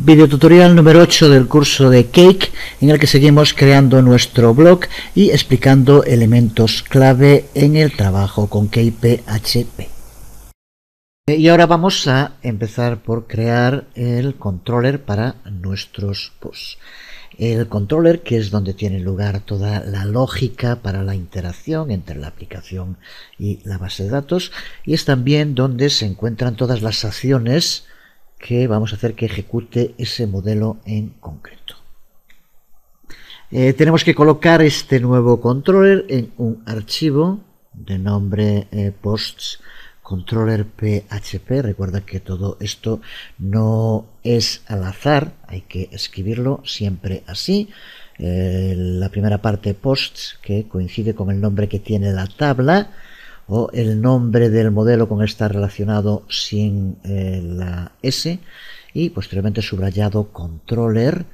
Videotutorial número 8 del curso de Cake, en el que seguimos creando nuestro blog y explicando elementos clave en el trabajo con Cake.php. Y ahora vamos a empezar por crear el controller para nuestros posts. El controller, que es donde tiene lugar toda la lógica para la interacción entre la aplicación y la base de datos, y es también donde se encuentran todas las acciones que vamos a hacer que ejecute ese modelo en concreto. Tenemos que colocar este nuevo controller en un archivo de nombre posts controller php. Recuerda que todo esto no es al azar, hay que escribirlo siempre así. La primera parte posts, que coincide con el nombre que tiene la tabla, o el nombre del modelo con está relacionado sin la S, y posteriormente subrayado controller.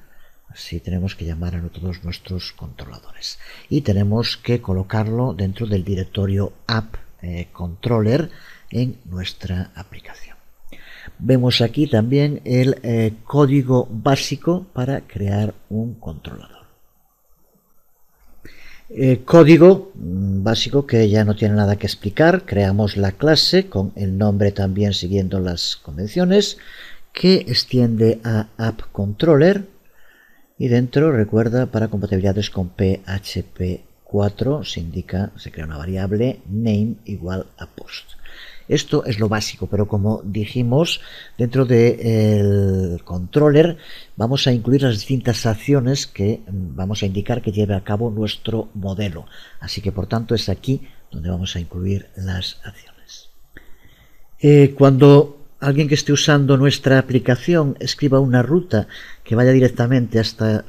Así tenemos que llamar a todos nuestros controladores, y tenemos que colocarlo dentro del directorio app controller en nuestra aplicación. Vemos aquí también el código básico para crear un controlador. Código básico que ya no tiene nada que explicar. Creamos la clase con el nombre también siguiendo las convenciones, que extiende a AppController, y dentro, recuerda, para compatibilidades con PHP 4 se crea una variable name igual a post. Esto es lo básico, pero como dijimos, dentro del controller vamos a incluir las distintas acciones que vamos a indicar que lleve a cabo nuestro modelo. Así que, por tanto, es aquí donde vamos a incluir las acciones. Cuando alguien que esté usando nuestra aplicación escriba una ruta que vaya directamente hasta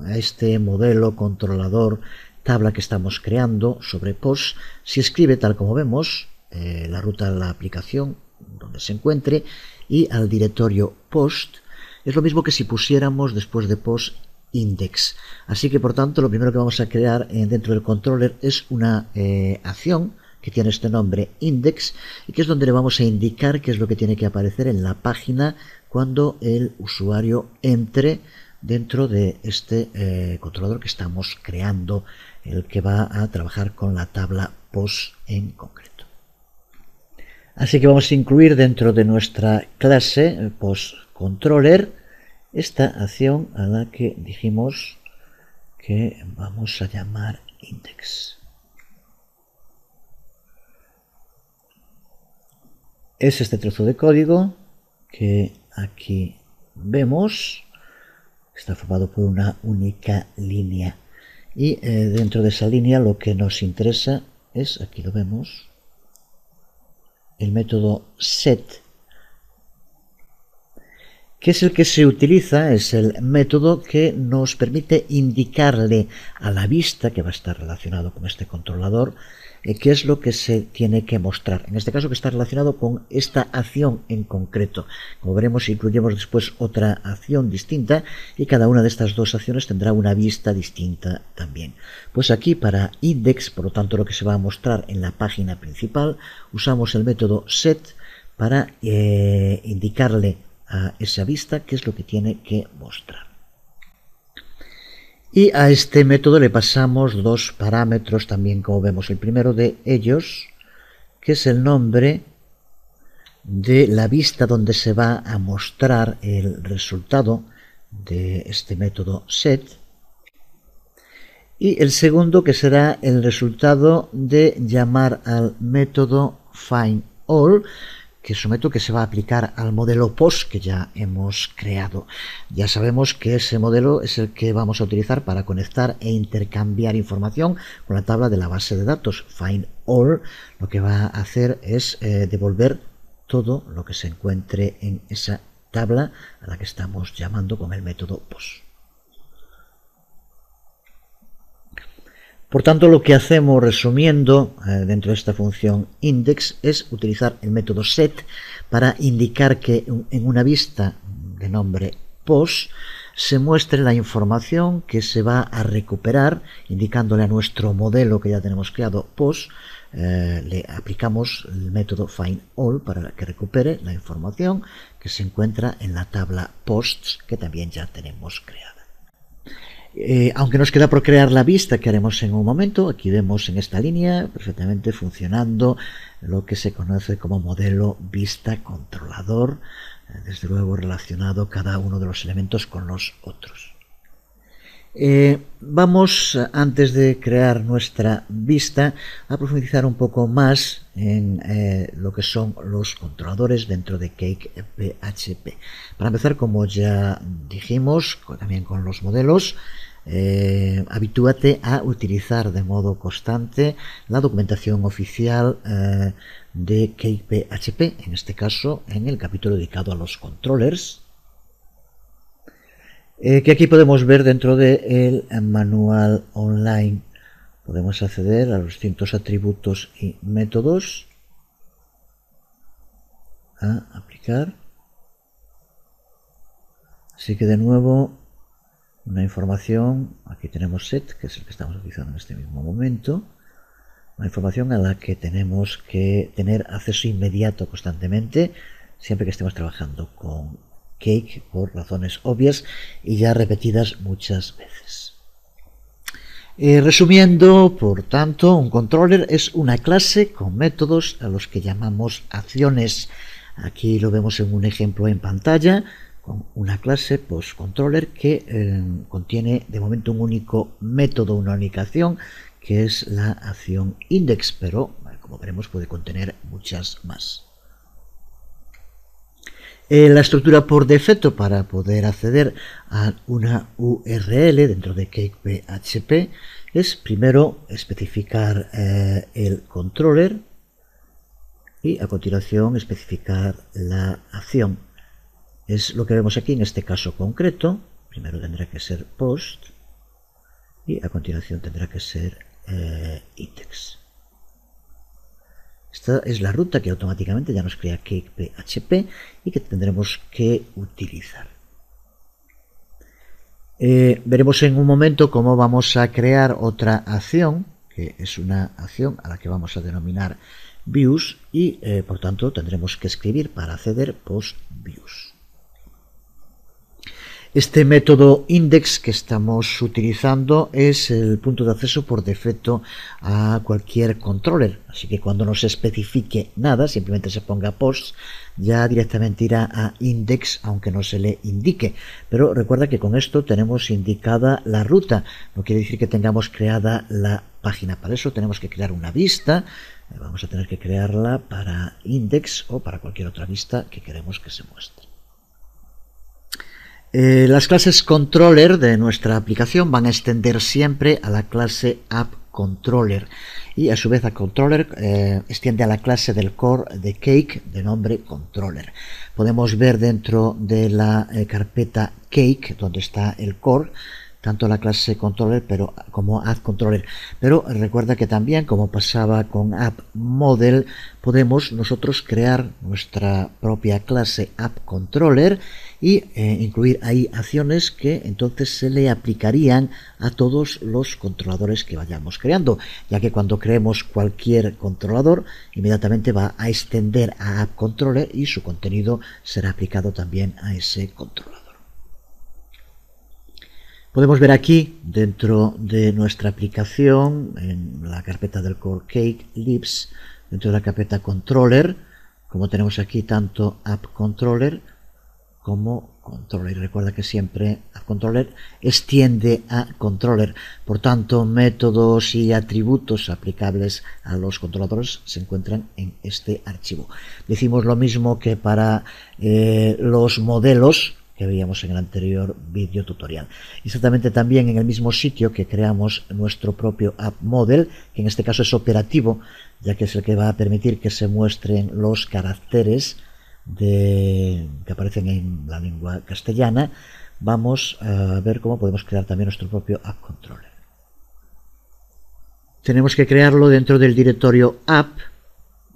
a este modelo controlador tabla que estamos creando sobre post, si escribe tal como vemos, la ruta a la aplicación donde se encuentre y al directorio post, es lo mismo que si pusiéramos después de post index. Así que, por tanto, lo primero que vamos a crear dentro del controller es una acción que tiene este nombre index, y que es donde le vamos a indicar qué es lo que tiene que aparecer en la página cuando el usuario entre dentro de este controlador que estamos creando, el que va a trabajar con la tabla post en concreto. Así que vamos a incluir dentro de nuestra clase postController esta acción a la que dijimos que vamos a llamar index. Es este trozo de código que aquí vemos, está formado por una única línea, y dentro de esa línea lo que nos interesa es, aquí lo vemos, el método set, que es el que se utiliza, es el método que nos permite indicarle a la vista, que va a estar relacionado con este controlador, qué es lo que se tiene que mostrar. En este caso, que está relacionado con esta acción en concreto. Como veremos, incluiremos después otra acción distinta, y cada una de estas dos acciones tendrá una vista distinta también. Pues aquí, para index, por lo tanto lo que se va a mostrar en la página principal, usamos el método set para indicarle a esa vista qué es lo que tiene que mostrar. Y a este método le pasamos dos parámetros también, como vemos. El primero de ellos, que es el nombre de la vista donde se va a mostrar el resultado de este método set, y el segundo, que será el resultado de llamar al método findAll, que es un método que se va a aplicar al modelo post que ya hemos creado. Ya sabemos que ese modelo es el que vamos a utilizar para conectar e intercambiar información con la tabla de la base de datos. findAll lo que va a hacer es devolver todo lo que se encuentre en esa tabla a la que estamos llamando con el método post. Por tanto, lo que hacemos, resumiendo, dentro de esta función index, es utilizar el método set para indicar que en una vista de nombre post se muestre la información que se va a recuperar, indicándole a nuestro modelo que ya tenemos creado post le aplicamos el método find all para que recupere la información que se encuentra en la tabla posts que también ya tenemos creada. Aunque nos queda por crear la vista que haremos en un momento, aquí vemos en esta línea perfectamente funcionando lo que se conoce como modelo vista controlador, desde luego relacionado cada uno de los elementos con los otros. Vamos, antes de crear nuestra vista, a profundizar un poco más en lo que son los controladores dentro de Cake PHP. Para empezar, como ya dijimos, también con los modelos, habitúate a utilizar de modo constante la documentación oficial de Cake PHP, en este caso en el capítulo dedicado a los controllers, que aquí podemos ver dentro del manual online. Podemos acceder a los distintos atributos y métodos, a aplicar. Así que de nuevo una información, aquí tenemos set, que es el que estamos utilizando en este mismo momento, una información a la que tenemos que tener acceso inmediato constantemente siempre que estemos trabajando con Cake, por razones obvias y ya repetidas muchas veces. Resumiendo, por tanto, un controller es una clase con métodos a los que llamamos acciones. Aquí lo vemos en un ejemplo en pantalla, con una clase postcontroller que contiene de momento un único método, una única acción, que es la acción index, pero como veremos puede contener muchas más. La estructura por defecto para poder acceder a una URL dentro de Cake PHP es primero especificar el controller y a continuación especificar la acción. Es lo que vemos aquí en este caso concreto. Primero tendrá que ser post y a continuación tendrá que ser index. Esta es la ruta que automáticamente ya nos crea Cake PHP y que tendremos que utilizar. Veremos en un momento cómo vamos a crear otra acción, que es una acción a la que vamos a denominar views y por tanto tendremos que escribir para acceder post views. Este método index que estamos utilizando es el punto de acceso por defecto a cualquier controller, así que cuando no se especifique nada, simplemente se ponga post, ya directamente irá a index aunque no se le indique. Pero recuerda que con esto tenemos indicada la ruta, no quiere decir que tengamos creada la página. Para eso tenemos que crear una vista, vamos a tener que crearla para index o para cualquier otra vista que queremos que se muestre. Las clases controller de nuestra aplicación van a extender siempre a la clase app_controller y a su vez a controller extiende a la clase del core de Cake de nombre controller. Podemos ver dentro de la carpeta Cake donde está el core tanto la clase controller como app_controller, pero recuerda que también, como pasaba con app_model, podemos nosotros crear nuestra propia clase app_controller y incluir ahí acciones que entonces se le aplicarían a todos los controladores que vayamos creando, ya que cuando creemos cualquier controlador inmediatamente va a extender a app_controller y su contenido será aplicado también a ese controlador. Podemos ver aquí dentro de nuestra aplicación, en la carpeta del core Cake libs, dentro de la carpeta controller, como tenemos aquí tanto app_controller como controller. Y recuerda que siempre app_controller extiende a controller, por tanto métodos y atributos aplicables a los controladores se encuentran en este archivo. Decimos lo mismo que para los modelos que veíamos en el anterior vídeo tutorial. Exactamente también en el mismo sitio que creamos nuestro propio app_model, que en este caso es operativo, ya que es el que va a permitir que se muestren los caracteres que aparecen en la lengua castellana. Vamos a ver cómo podemos crear también nuestro propio app_controller. Tenemos que crearlo dentro del directorio app.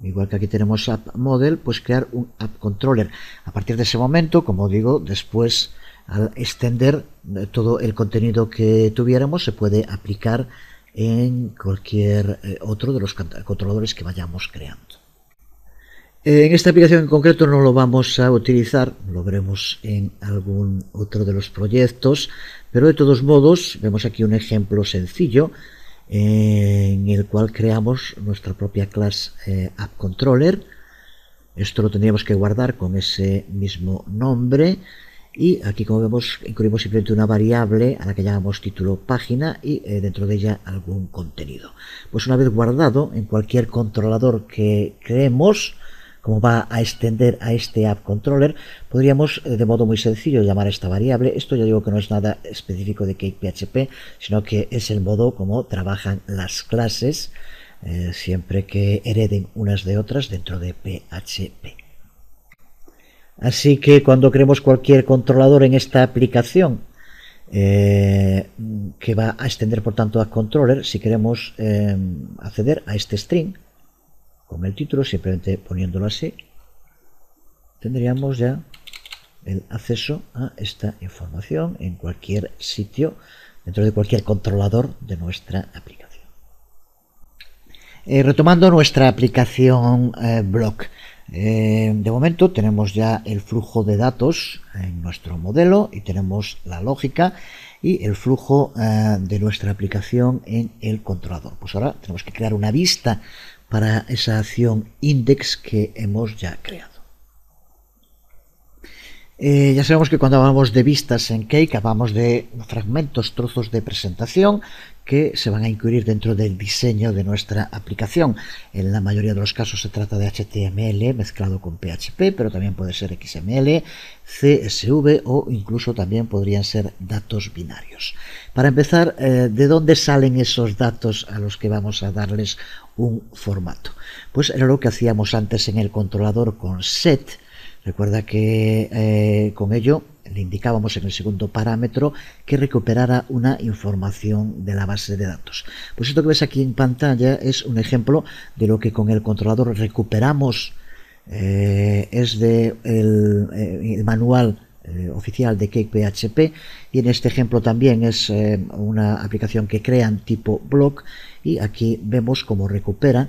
Igual que aquí tenemos app_model, pues crear un app_controller. A partir de ese momento, como digo, después al extender todo el contenido que tuviéramos, se puede aplicar en cualquier otro de los controladores que vayamos creando. En esta aplicación en concreto no lo vamos a utilizar, lo veremos en algún otro de los proyectos, pero de todos modos vemos aquí un ejemplo sencillo en el cual creamos nuestra propia clase AppController. Esto lo tendríamos que guardar con ese mismo nombre y aquí, como vemos, incluimos simplemente una variable a la que llamamos título página y dentro de ella algún contenido. Pues una vez guardado en cualquier controlador que creemos, como va a extender a este AppController, podríamos de modo muy sencillo llamar a esta variable. Esto ya digo que no es nada específico de CakePHP, sino que es el modo como trabajan las clases siempre que hereden unas de otras dentro de PHP. Así que cuando creemos cualquier controlador en esta aplicación que va a extender por tanto AppController, si queremos acceder a este string con el título, simplemente poniéndolo así, tendríamos ya el acceso a esta información en cualquier sitio, dentro de cualquier controlador de nuestra aplicación. Retomando nuestra aplicación blog, de momento tenemos ya el flujo de datos en nuestro modelo y tenemos la lógica y el flujo de nuestra aplicación en el controlador. Pues ahora tenemos que crear una vista para esa acción index que hemos ya creado. Ya sabemos que cuando hablamos de vistas en Cake hablamos de fragmentos, trozos de presentación que se van a incluir dentro del diseño de nuestra aplicación. En la mayoría de los casos se trata de HTML mezclado con PHP, pero también puede ser XML, CSV o incluso también podrían ser datos binarios. Para empezar, ¿de dónde salen esos datos a los que vamos a darles un formato? Pues era lo que hacíamos antes en el controlador con set. Recuerda que con ello le indicábamos en el segundo parámetro que recuperara una información de la base de datos. Pues esto que ves aquí en pantalla es un ejemplo de lo que con el controlador recuperamos. Es de el manual oficial de CakePHP y en este ejemplo también es una aplicación que crean tipo blog y aquí vemos cómo recupera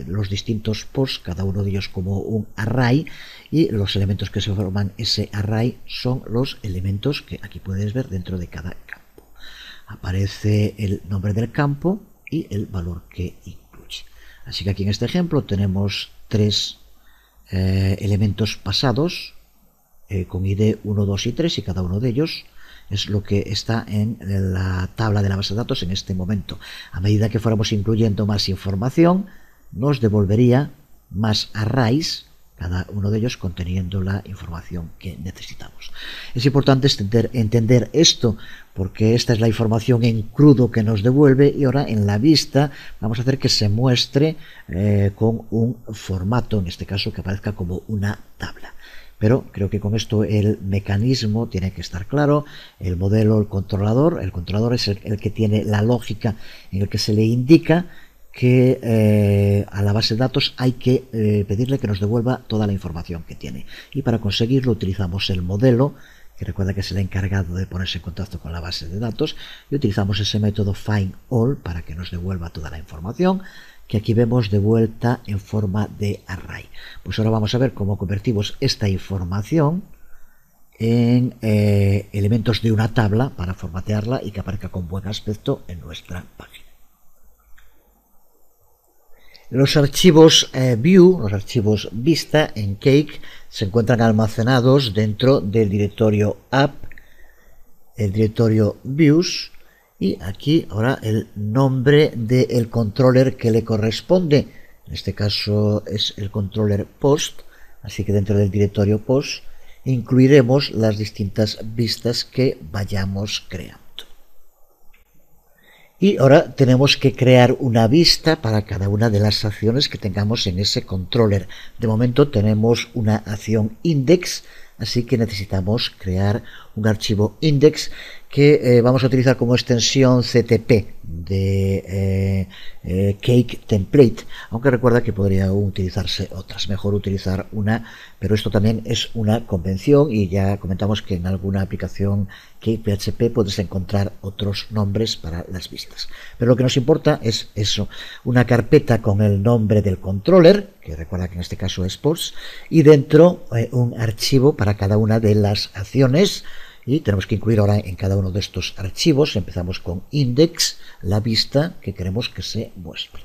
los distintos posts, cada uno de ellos como un array, y los elementos que se forman ese array son los elementos que aquí puedes ver dentro de cada campo. Aparece el nombre del campo y el valor que incluye. Así que aquí en este ejemplo tenemos tres elementos pasados con ID 1, 2 y 3 y cada uno de ellos es lo que está en la tabla de la base de datos en este momento. A medida que fuéramos incluyendo más información, nos devolvería más arrays, cada uno de ellos conteniendo la información que necesitamos. Es importante entender esto porque esta es la información en crudo que nos devuelve y ahora en la vista vamos a hacer que se muestre con un formato, en este caso que aparezca como una tabla. Pero creo que con esto el mecanismo tiene que estar claro. El modelo, el controlador es el que tiene la lógica en el que se le indica que a la base de datos hay que pedirle que nos devuelva toda la información que tiene. Y para conseguirlo utilizamos el modelo, que recuerda que es el encargado de ponerse en contacto con la base de datos, y utilizamos ese método findAll para que nos devuelva toda la información, que aquí vemos de vuelta en forma de array. Pues ahora vamos a ver cómo convertimos esta información en elementos de una tabla para formatearla y que aparezca con buen aspecto en nuestra página. Los archivos view, los archivos vista en Cake se encuentran almacenados dentro del directorio app, el directorio views y aquí ahora el nombre del controller que le corresponde. En este caso es el controller post, así que dentro del directorio post incluiremos las distintas vistas que vayamos creando. Y ahora tenemos que crear una vista para cada una de las acciones que tengamos en ese controller. De momento tenemos una acción index, así que necesitamos crear un archivo index que vamos a utilizar como extensión CTP de Cake Template, aunque recuerda que podría utilizarse otras, mejor utilizar una, pero esto también es una convención y ya comentamos que en alguna aplicación Cake PHP puedes encontrar otros nombres para las vistas, pero lo que nos importa es eso, una carpeta con el nombre del controller, que recuerda que en este caso es posts, y dentro un archivo para cada una de las acciones. Y tenemos que incluir ahora en cada uno de estos archivos. Empezamos con index, la vista que queremos que se muestre.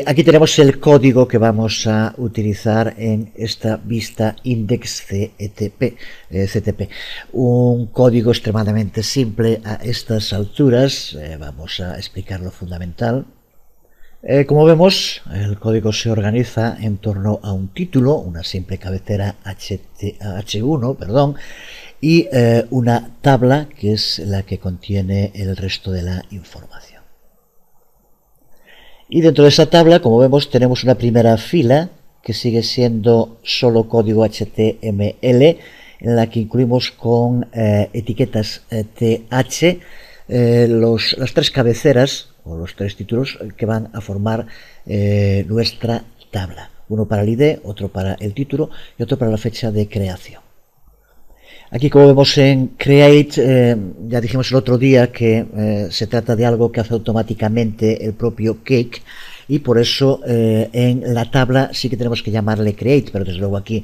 Aquí tenemos el código que vamos a utilizar en esta vista index CTP. Un código extremadamente simple a estas alturas. Vamos a explicar lo fundamental. Como vemos, el código se organiza en torno a un título, una simple cabecera H1, y una tabla que es la que contiene el resto de la información. Y dentro de esa tabla, como vemos, tenemos una primera fila que sigue siendo solo código HTML, en la que incluimos con etiquetas TH las tres cabeceras o los tres títulos que van a formar nuestra tabla. Uno para el ID, otro para el título y otro para la fecha de creación. Aquí, como vemos en Create, ya dijimos el otro día que se trata de algo que hace automáticamente el propio Cake, y por eso en la tabla sí que tenemos que llamarle Create, pero desde luego aquí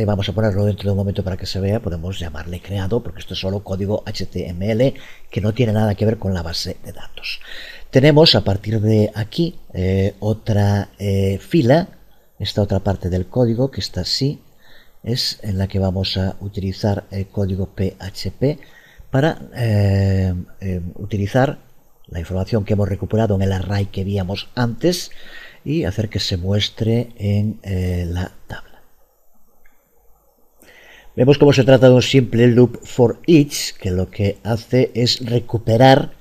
vamos a ponerlo dentro de un momento para que se vea, podemos llamarle creado, porque esto es solo código HTML que no tiene nada que ver con la base de datos. Tenemos a partir de aquí otra fila, esta otra parte del código que está así, es en la que vamos a utilizar el código PHP para utilizar la información que hemos recuperado en el array que víamos antes y hacer que se muestre en la tabla. Vemos cómo se trata de un simple loop for each, que lo que hace es recuperar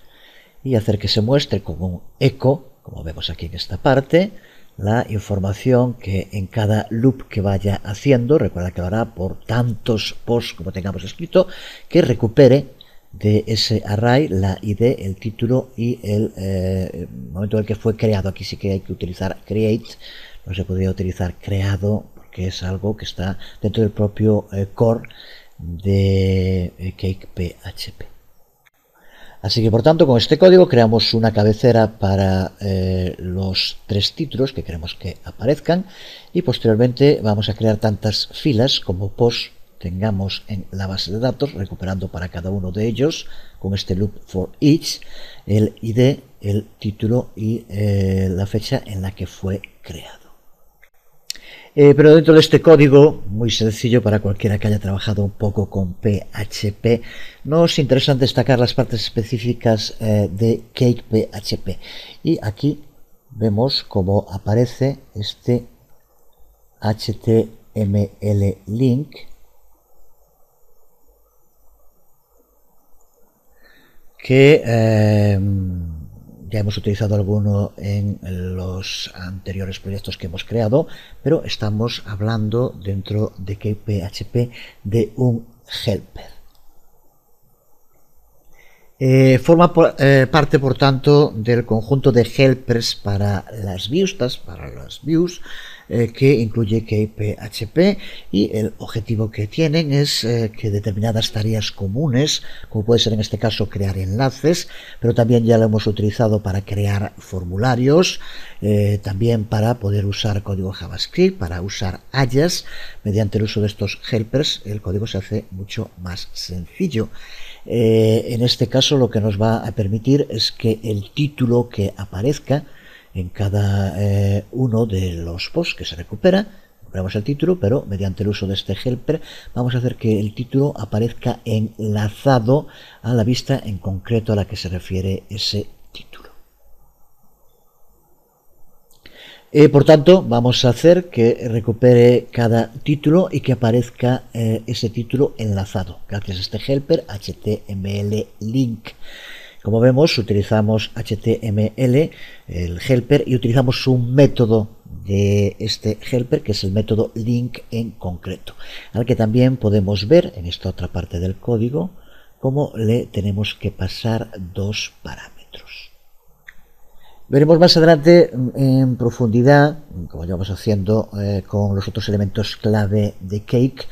y hacer que se muestre como un eco, como vemos aquí en esta parte, la información que en cada loop que vaya haciendo, recuerda que lo hará por tantos posts como tengamos escrito, que recupere de ese array la ID, el título y el momento en el que fue creado. Aquí sí que hay que utilizar create, no se podría utilizar creado porque es algo que está dentro del propio core de Cake PHP. Así que, por tanto, con este código creamos una cabecera para los tres títulos que queremos que aparezcan y posteriormente vamos a crear tantas filas como posts tengamos en la base de datos, recuperando para cada uno de ellos con este loop for each el ID, el título y la fecha en la que fue creado. Pero dentro de este código, muy sencillo para cualquiera que haya trabajado un poco con PHP, nos interesa destacar las partes específicas de Cake PHP. Y aquí vemos cómo aparece este HTML link que ya hemos utilizado alguno en los anteriores proyectos que hemos creado, pero estamos hablando dentro de Cake PHP de un helper. Forma parte, por tanto, del conjunto de helpers para las vistas, que incluye Cake PHP, y el objetivo que tienen es que determinadas tareas comunes, como puede ser en este caso crear enlaces, pero también ya lo hemos utilizado para crear formularios, también para poder usar código JavaScript, para usar Ajax. Mediante el uso de estos helpers el código se hace mucho más sencillo. En este caso lo que nos va a permitir es que el título que aparezca en cada uno de los posts que se recuperamos el título, pero mediante el uso de este helper vamos a hacer que el título aparezca enlazado a la vista en concreto a la que se refiere ese título. Por tanto, vamos a hacer que recupere cada título y que aparezca ese título enlazado gracias a este helper HTML link. Como vemos, utilizamos HTML, el helper, y utilizamos un método de este helper, que es el método link en concreto, al que también podemos ver en esta otra parte del código cómo le tenemos que pasar dos parámetros. Veremos más adelante en profundidad, como llevamos haciendo con los otros elementos clave de Cake,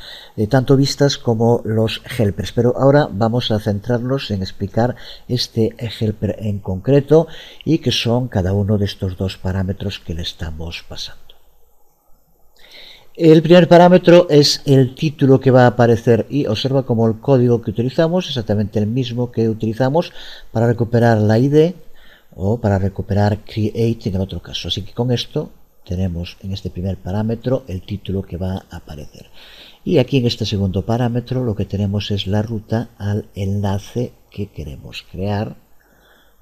tanto vistas como los helpers. Pero ahora vamos a centrarnos en explicar este helper en concreto y qué son cada uno de estos dos parámetros que le estamos pasando. El primer parámetro es el título que va a aparecer y observa cómo el código que utilizamos es exactamente el mismo que utilizamos para recuperar la ID o para recuperar create en el otro caso. Así que con esto tenemos en este primer parámetro el título que va a aparecer. Y aquí en este segundo parámetro lo que tenemos es la ruta al enlace que queremos crear.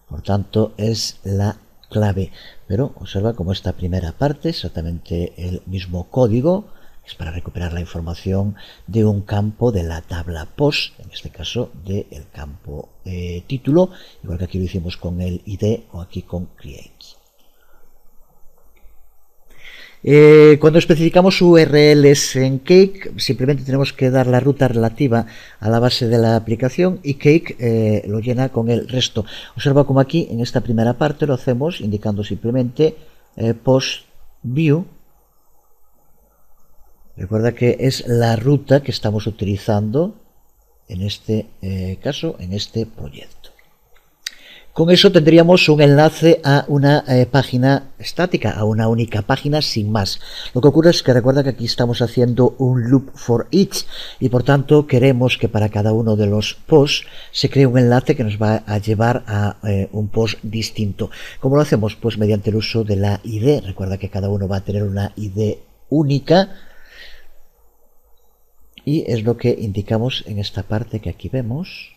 Por tanto, es la clave. Pero observa cómo esta primera parte es exactamente el mismo código. Es para recuperar la información de un campo de la tabla post, en este caso del campo título, igual que aquí lo hicimos con el ID o aquí con create. Cuando especificamos URLs en Cake, simplemente tenemos que dar la ruta relativa a la base de la aplicación y Cake lo llena con el resto. Observa como aquí en esta primera parte lo hacemos indicando simplemente post view. Recuerda que es la ruta que estamos utilizando en este caso, en este proyecto. Con eso tendríamos un enlace a una página estática, a una única página sin más. Lo que ocurre es que recuerda que aquí estamos haciendo un loop for each y por tanto queremos que para cada uno de los posts se cree un enlace que nos va a llevar a un post distinto. ¿Cómo lo hacemos? Pues mediante el uso de la ID. Recuerda que cada uno va a tener una ID única. Y es lo que indicamos en esta parte que aquí vemos.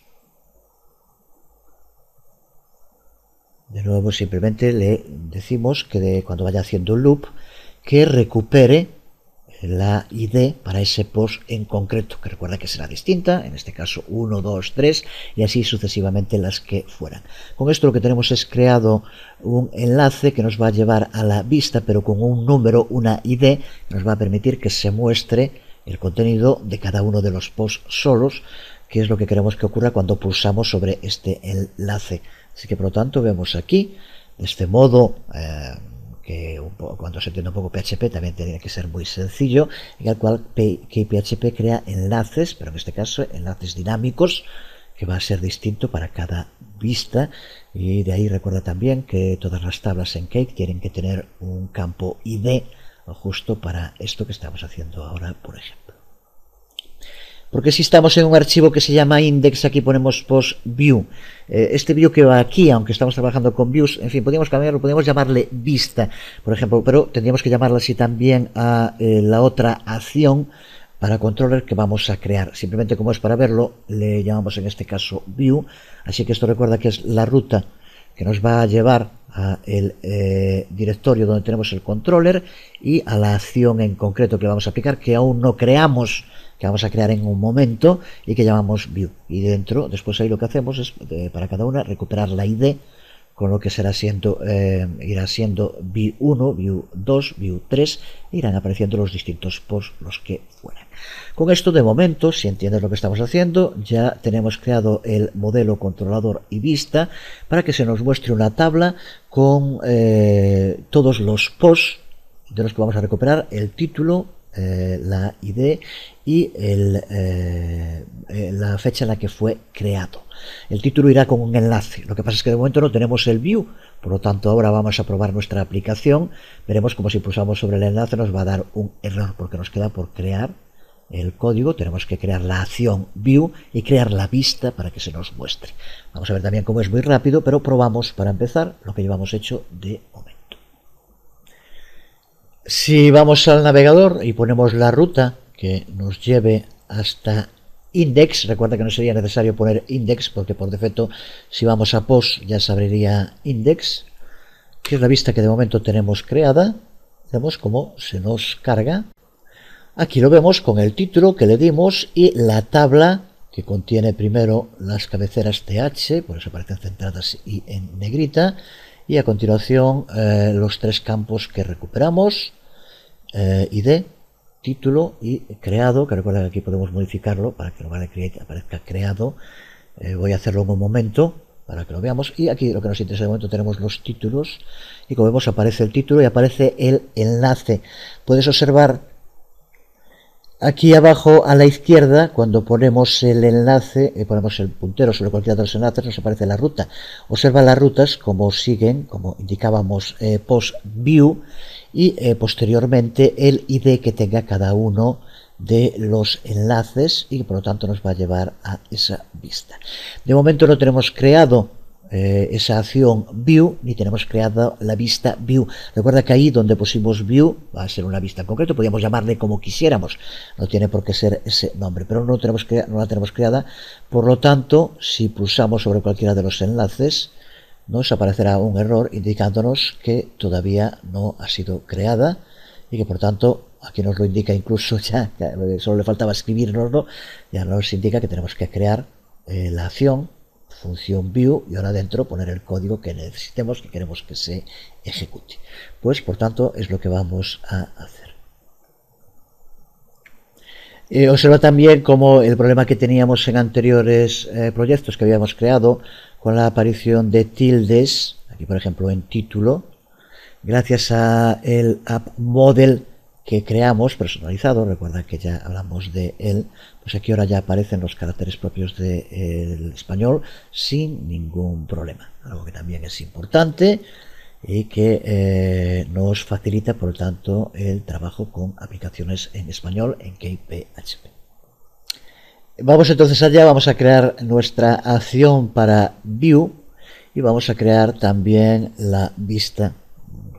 De nuevo simplemente le decimos que cuando vaya haciendo un loop que recupere la ID para ese post en concreto, que recuerda que será distinta, en este caso 1, 2, 3 y así sucesivamente las que fueran. Con esto lo que tenemos es creado un enlace que nos va a llevar a la vista, pero con un número, una ID, que nos va a permitir que se muestre el contenido de cada uno de los posts solos, que es lo que queremos que ocurra cuando pulsamos sobre este enlace. Así que por lo tanto vemos aquí, de este modo, que cuando se entiende un poco PHP también tiene que ser muy sencillo, en el cual PHP crea enlaces, pero en este caso enlaces dinámicos, que va a ser distinto para cada vista, y de ahí recuerda también que todas las tablas en Cake tienen que tener un campo ID justo para esto que estamos haciendo ahora, por ejemplo. Porque si estamos en un archivo que se llama index, aquí ponemos post view. Este view que va aquí, aunque estamos trabajando con views, en fin, podríamos cambiarlo, podríamos llamarle vista, por ejemplo, pero tendríamos que llamarle así también a la otra acción para controller que vamos a crear. Simplemente como es para verlo, le llamamos en este caso view, así que esto recuerda que es la ruta que nos va a llevar a el directorio donde tenemos el controller y a la acción en concreto que vamos a aplicar, que aún no creamos, que vamos a crear en un momento y que llamamos view. Y dentro, después ahí lo que hacemos es para cada una recuperar la ID, con lo que será siendo, irá siendo view 1, view 2, view 3, irán apareciendo los distintos posts, los que fueran. Con esto de momento, si entiendes lo que estamos haciendo, ya tenemos creado el modelo controlador y vista para que se nos muestre una tabla con todos los posts de los que vamos a recuperar el título, la ID y la fecha en la que fue creado. El título irá con un enlace. Lo que pasa es que de momento no tenemos el view, por lo tanto ahora vamos a probar nuestra aplicación. Veremos como si pulsamos sobre el enlace nos va a dar un error porque nos queda por crear el código. Tenemos que crear la acción view y crear la vista para que se nos muestre. Vamos a ver también cómo es muy rápido, pero probamos para empezar lo que llevamos hecho de momento. Si vamos al navegador y ponemos la ruta que nos lleve hasta index, recuerda que no sería necesario poner index porque por defecto si vamos a post ya se abriría index, que es la vista que de momento tenemos creada. Vemos cómo se nos carga. Aquí lo vemos con el título que le dimos y la tabla que contiene primero las cabeceras TH, por eso aparecen centradas y en negrita, y a continuación los tres campos que recuperamos, ID, título y creado, que recuerda que aquí podemos modificarlo para que en lugar de create aparezca creado. Voy a hacerlo en un momento para que lo veamos, y aquí lo que nos interesa de momento tenemos los títulos, y como vemos aparece el título y aparece el enlace. Puedes observar aquí abajo a la izquierda, cuando ponemos el enlace, ponemos el puntero sobre cualquiera de los enlaces, nos aparece la ruta. Observa las rutas como siguen, como indicábamos, post view, y posteriormente el ID que tenga cada uno de los enlaces, y por lo tanto nos va a llevar a esa vista. De momento no tenemos creado esa acción view, ni tenemos creada la vista view. Recuerda que ahí donde pusimos view va a ser una vista en concreto, podríamos llamarle como quisiéramos, no tiene por qué ser ese nombre, pero no la tenemos creada. Por lo tanto, si pulsamos sobre cualquiera de los enlaces, nos aparecerá un error indicándonos que todavía no ha sido creada, y que por tanto aquí nos lo indica, incluso ya solo le faltaba escribirnoslo, ya nos indica que tenemos que crear la acción función view, y ahora dentro poner el código que necesitemos, que queremos que se ejecute. Pues por tanto es lo que vamos a hacer. Observa también como el problema que teníamos en anteriores proyectos que habíamos creado con la aparición de tildes, aquí por ejemplo en título, gracias a el app model que creamos personalizado, recuerda que ya hablamos de él, pues aquí ahora ya aparecen los caracteres propios del español sin ningún problema, algo que también es importante y que nos facilita por lo tanto el trabajo con aplicaciones en español en KPHP. Vamos entonces allá, vamos a crear nuestra acción para View y vamos a crear también la vista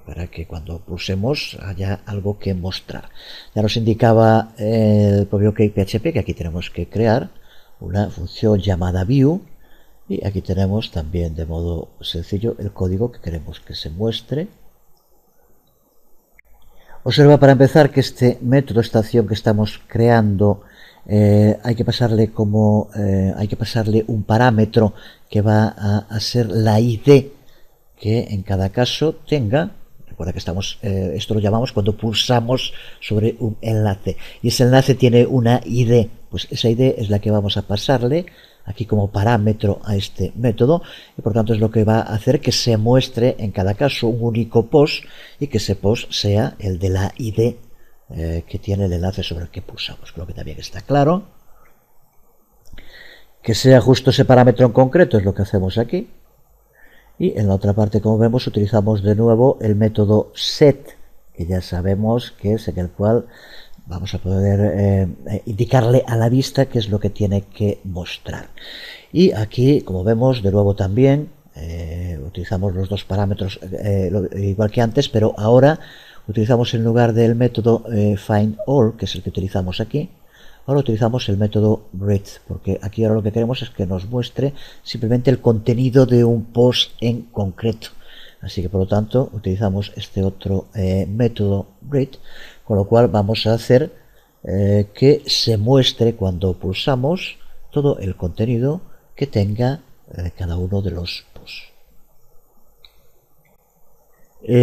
para que cuando pulsemos haya algo que mostrar. Ya nos indicaba el propio KPHP que aquí tenemos que crear una función llamada View, y aquí tenemos también de modo sencillo el código que queremos que se muestre. Observa para empezar que este método, esta acción que estamos creando, hay que pasarle un parámetro que va a ser la ID que en cada caso tenga. Recuerda que esto lo llamamos cuando pulsamos sobre un enlace, y ese enlace tiene una ID, pues esa ID es la que vamos a pasarle aquí como parámetro a este método, y por tanto es lo que va a hacer que se muestre en cada caso un único post, y que ese post sea el de la ID que tiene el enlace sobre el que pulsamos. Creo que también está claro. Que sea justo ese parámetro en concreto es lo que hacemos aquí. Y en la otra parte, como vemos, utilizamos de nuevo el método set, que ya sabemos que es en el cual vamos a poder indicarle a la vista qué es lo que tiene que mostrar. Y aquí, como vemos, de nuevo también utilizamos los dos parámetros igual que antes, pero ahora utilizamos en lugar del método findAll, que es el que utilizamos aquí, ahora utilizamos el método read, porque aquí ahora lo que queremos es que nos muestre simplemente el contenido de un post en concreto. Así que por lo tanto utilizamos este otro método read, con lo cual vamos a hacer que se muestre cuando pulsamos todo el contenido que tenga cada uno de los posts.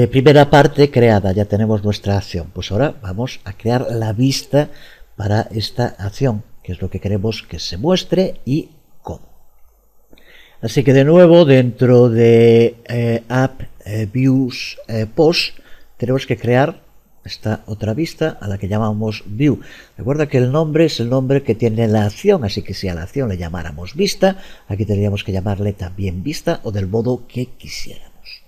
Primera parte creada, ya tenemos nuestra acción. Pues ahora vamos a crear la vista para esta acción, que es lo que queremos que se muestre y cómo. Así que de nuevo dentro de App Views Post tenemos que crear esta otra vista a la que llamamos View. Recuerda que el nombre es el nombre que tiene la acción, así que si a la acción le llamáramos vista, aquí tendríamos que llamarle también vista o del modo que quisiéramos.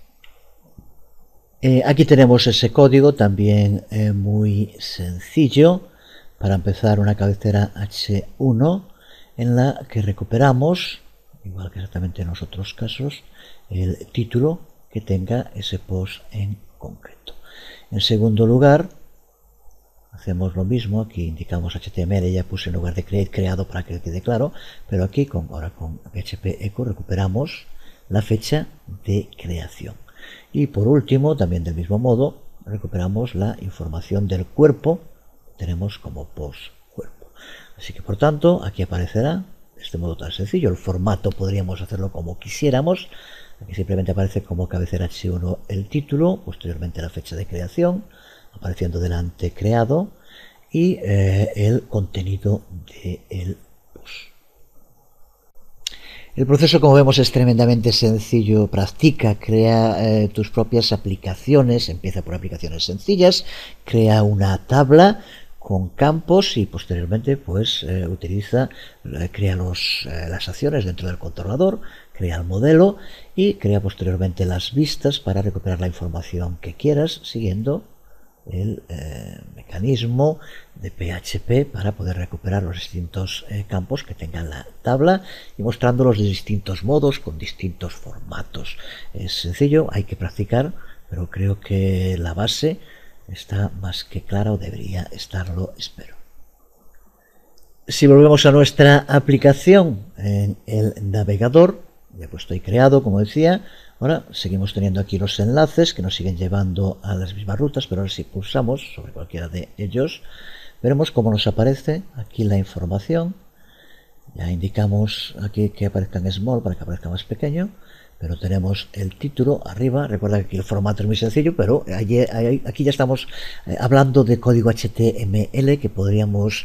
Aquí tenemos ese código también muy sencillo. Para empezar, una cabecera H1 en la que recuperamos, igual que exactamente en los otros casos, el título que tenga ese post en concreto. En segundo lugar, hacemos lo mismo, aquí indicamos HTML, ya puse en lugar de create creado para que quede claro, pero aquí ahora con PHP echo recuperamos la fecha de creación. Y por último, también del mismo modo, recuperamos la información del cuerpo tenemos como post cuerpo. Así que por tanto aquí aparecerá de este modo tan sencillo. El formato podríamos hacerlo como quisiéramos. Aquí simplemente aparece como cabecera H1 el título, posteriormente la fecha de creación, apareciendo delante creado y el contenido del post. El proceso, como vemos, es tremendamente sencillo. Practica, crea tus propias aplicaciones, empieza por aplicaciones sencillas, crea una tabla con campos y posteriormente pues crea las acciones dentro del controlador, crea el modelo y crea posteriormente las vistas para recuperar la información que quieras siguiendo el mecanismo de PHP para poder recuperar los distintos campos que tenga la tabla y mostrándolos de distintos modos con distintos formatos. Es sencillo, hay que practicar, pero creo que la base está más que clara, o debería estarlo, espero. Si volvemos a nuestra aplicación en el navegador, ya pues estoy creado, como decía. Ahora seguimos teniendo aquí los enlaces que nos siguen llevando a las mismas rutas, pero ahora si pulsamos sobre cualquiera de ellos, veremos cómo nos aparece aquí la información. Ya indicamos aquí que aparezca en small para que aparezca más pequeño, pero tenemos el título arriba. Recuerda que aquí el formato es muy sencillo, pero aquí ya estamos hablando de código HTML que podríamos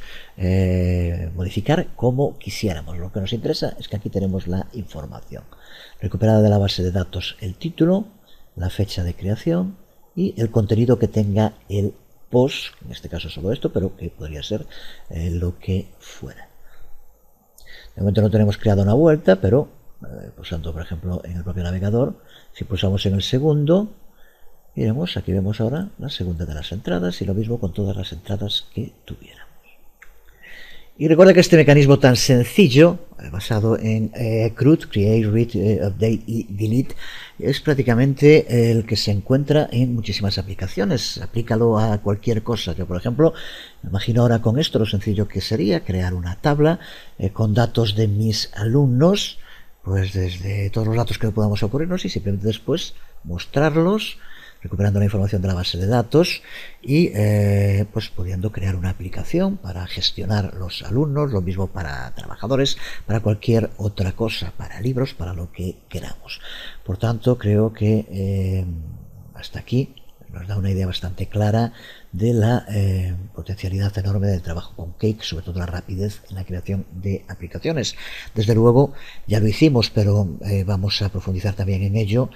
modificar como quisiéramos. Lo que nos interesa es que aquí tenemos la información recuperada de la base de datos, el título, la fecha de creación y el contenido que tenga el post, en este caso solo esto, pero que podría ser lo que fuera. De momento no tenemos creado una vuelta, pero pulsando por ejemplo en el propio navegador, si pulsamos en el segundo, miremos, aquí vemos ahora la segunda de las entradas y lo mismo con todas las entradas que tuviéramos. Y recuerda que este mecanismo tan sencillo, basado en CRUD, Create, Read, Update y Delete, es prácticamente el que se encuentra en muchísimas aplicaciones. Aplícalo a cualquier cosa. Yo, por ejemplo, me imagino ahora con esto lo sencillo que sería crear una tabla con datos de mis alumnos, pues desde todos los datos que podamos ocurrirnos y simplemente después mostrarlos, recuperando la información de la base de datos y pues pudiendo crear una aplicación para gestionar los alumnos, lo mismo para trabajadores, para cualquier otra cosa, para libros, para lo que queramos. Por tanto, creo que hasta aquí nos da una idea bastante clara de la potencialidad enorme del trabajo con Cake, sobre todo la rapidez en la creación de aplicaciones. Desde luego ya lo hicimos, pero vamos a profundizar también en ello.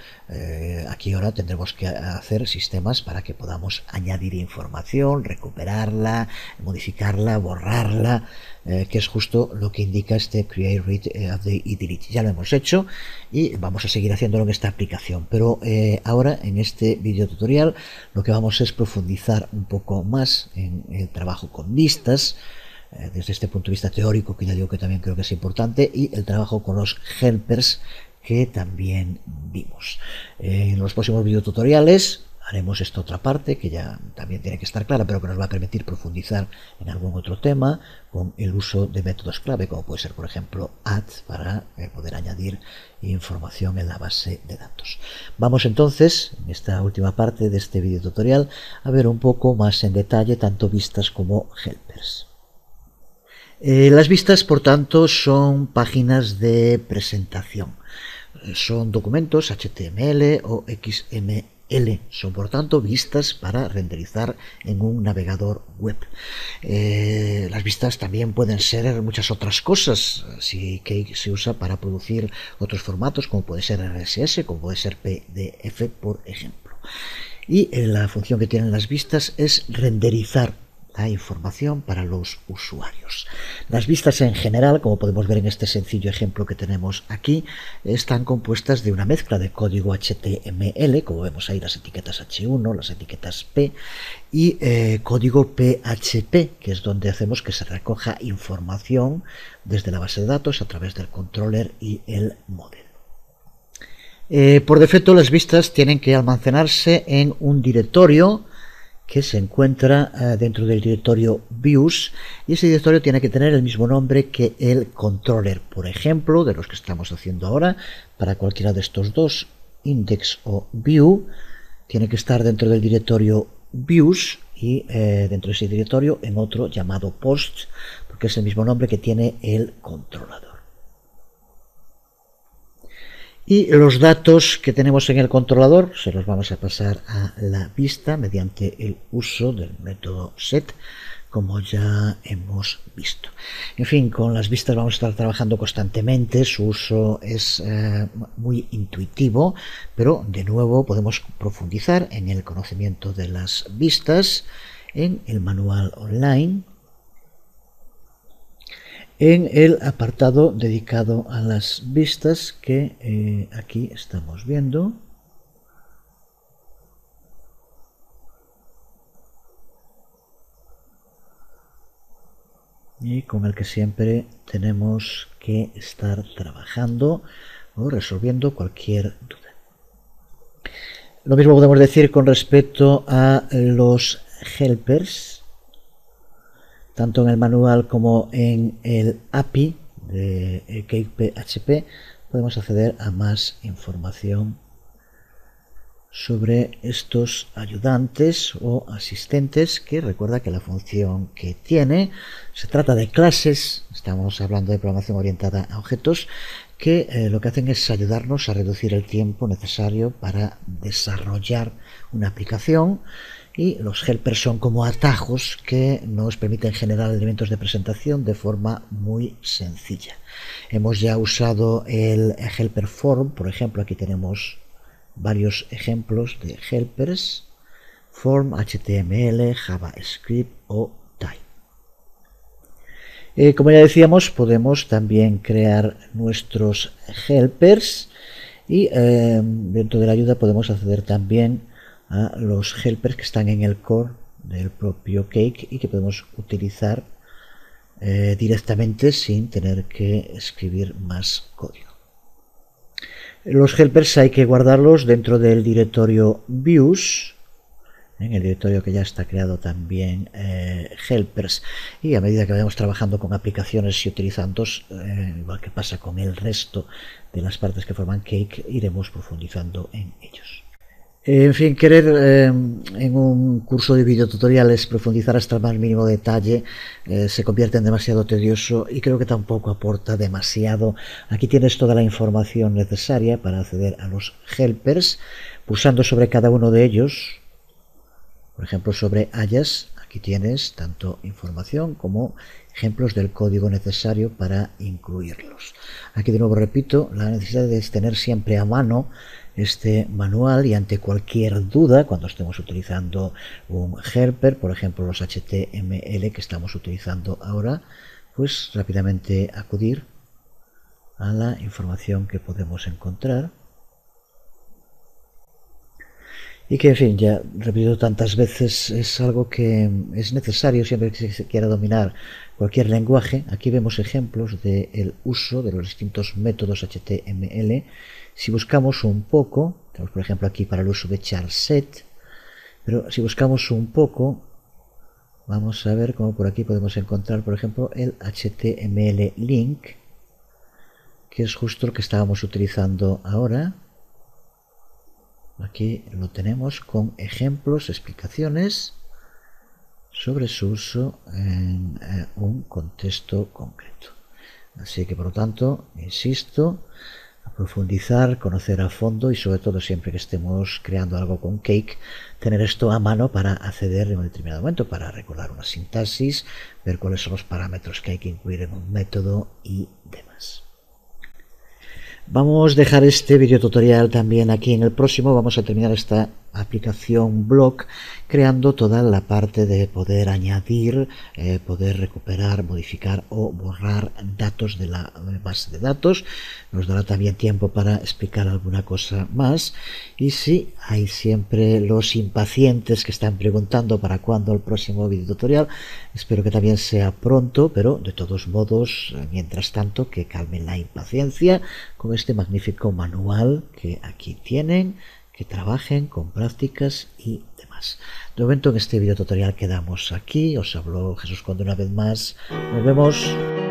Aquí ahora tendremos que hacer sistemas para que podamos añadir información, recuperarla, modificarla, borrarla, que es justo lo que indica este Create, Read, Update y Delete. Ya lo hemos hecho y vamos a seguir haciéndolo en esta aplicación, pero ahora en este video tutorial lo que vamos es profundizar un poco más en el trabajo con vistas, desde este punto de vista teórico, que ya digo que también creo que es importante, y el trabajo con los helpers, que también vimos. En los próximos videotutoriales haremos esta otra parte, que ya también tiene que estar clara, pero que nos va a permitir profundizar en algún otro tema, con el uso de métodos clave, como puede ser, por ejemplo, add, para poder añadir información en la base de datos. Vamos entonces, en esta última parte de este video tutorial, a ver un poco más en detalle tanto vistas como helpers. Las vistas, por tanto, son páginas de presentación. Son documentos HTML o XML. Son por tanto vistas para renderizar en un navegador web. Las vistas también pueden ser muchas otras cosas, si Cake se usa para producir otros formatos, como puede ser RSS, como puede ser PDF, por ejemplo. Y la función que tienen las vistas es renderizar la información para los usuarios. Las vistas en general, como podemos ver en este sencillo ejemplo que tenemos aquí, están compuestas de una mezcla de código HTML, como vemos ahí las etiquetas H1, las etiquetas P, y código PHP, que es donde hacemos que se recoja información desde la base de datos a través del controller y el model. Por defecto las vistas tienen que almacenarse en un directorio que se encuentra dentro del directorio views, y ese directorio tiene que tener el mismo nombre que el controller, por ejemplo, de los que estamos haciendo ahora. Para cualquiera de estos dos, index o view, tiene que estar dentro del directorio views y dentro de ese directorio en otro llamado post, porque es el mismo nombre que tiene el controlador. Y los datos que tenemos en el controlador se los vamos a pasar a la vista mediante el uso del método set, como ya hemos visto. En fin, con las vistas vamos a estar trabajando constantemente, su uso es muy intuitivo, pero de nuevo podemos profundizar en el conocimiento de las vistas en el manual online, en el apartado dedicado a las vistas que aquí estamos viendo. Y con el que siempre tenemos que estar trabajando o resolviendo cualquier duda. Lo mismo podemos decir con respecto a los helpers, tanto en el manual como en el API de CakePHP podemos acceder a más información sobre estos ayudantes o asistentes, que recuerda que la función que tiene se trata de clases, estamos hablando de programación orientada a objetos, que lo que hacen es ayudarnos a reducir el tiempo necesario para desarrollar una aplicación, y los helpers son como atajos que nos permiten generar elementos de presentación de forma muy sencilla. Hemos ya usado el helper form, por ejemplo, aquí tenemos varios ejemplos de helpers: form, HTML, JavaScript o type. Como ya decíamos, podemos también crear nuestros helpers, y dentro de la ayuda podemos acceder también a los helpers que están en el core del propio Cake y que podemos utilizar directamente sin tener que escribir más código. Los helpers hay que guardarlos dentro del directorio views, en el directorio que ya está creado también helpers, y a medida que vayamos trabajando con aplicaciones y utilizando, igual que pasa con el resto de las partes que forman Cake, iremos profundizando en ellos. En fin, querer en un curso de videotutoriales profundizar hasta el más mínimo detalle se convierte en demasiado tedioso y creo que tampoco aporta demasiado. Aquí tienes toda la información necesaria para acceder a los helpers, pulsando sobre cada uno de ellos. Por ejemplo, sobre Ayas, aquí tienes tanto información como ejemplos del código necesario para incluirlos. Aquí de nuevo repito, la necesidad de tener siempre a mano este manual, y ante cualquier duda cuando estemos utilizando un helper, por ejemplo los HTML que estamos utilizando ahora, pues rápidamente acudir a la información que podemos encontrar. Y que, en fin, ya repito tantas veces, es algo que es necesario siempre que se quiera dominar cualquier lenguaje. Aquí vemos ejemplos del uso de los distintos métodos HTML. Si buscamos un poco, tenemos por ejemplo aquí para el uso de charset, pero si buscamos un poco, vamos a ver cómo por aquí podemos encontrar, por ejemplo, el HTML link, que es justo lo que estábamos utilizando ahora. Aquí lo tenemos con ejemplos, explicaciones sobre su uso en un contexto concreto. Así que, por lo tanto, insisto, a profundizar, conocer a fondo y sobre todo siempre que estemos creando algo con Cake, tener esto a mano para acceder en un determinado momento, para recordar una sintaxis, ver cuáles son los parámetros que hay que incluir en un método y demás. Vamos a dejar este video tutorial también aquí. En el próximo vamos a terminar esta aplicación blog creando toda la parte de poder añadir, poder recuperar, modificar o borrar datos de la base de datos. Nos dará también tiempo para explicar alguna cosa más, y sí, hay siempre los impacientes que están preguntando para cuándo el próximo video tutorial. Espero que también sea pronto, pero de todos modos, mientras tanto, que calmen la impaciencia con este magnífico manual que aquí tienen, que trabajen con prácticas y demás. De momento en este video tutorial quedamos aquí. Os habló Jesús Conde una vez más. Nos vemos.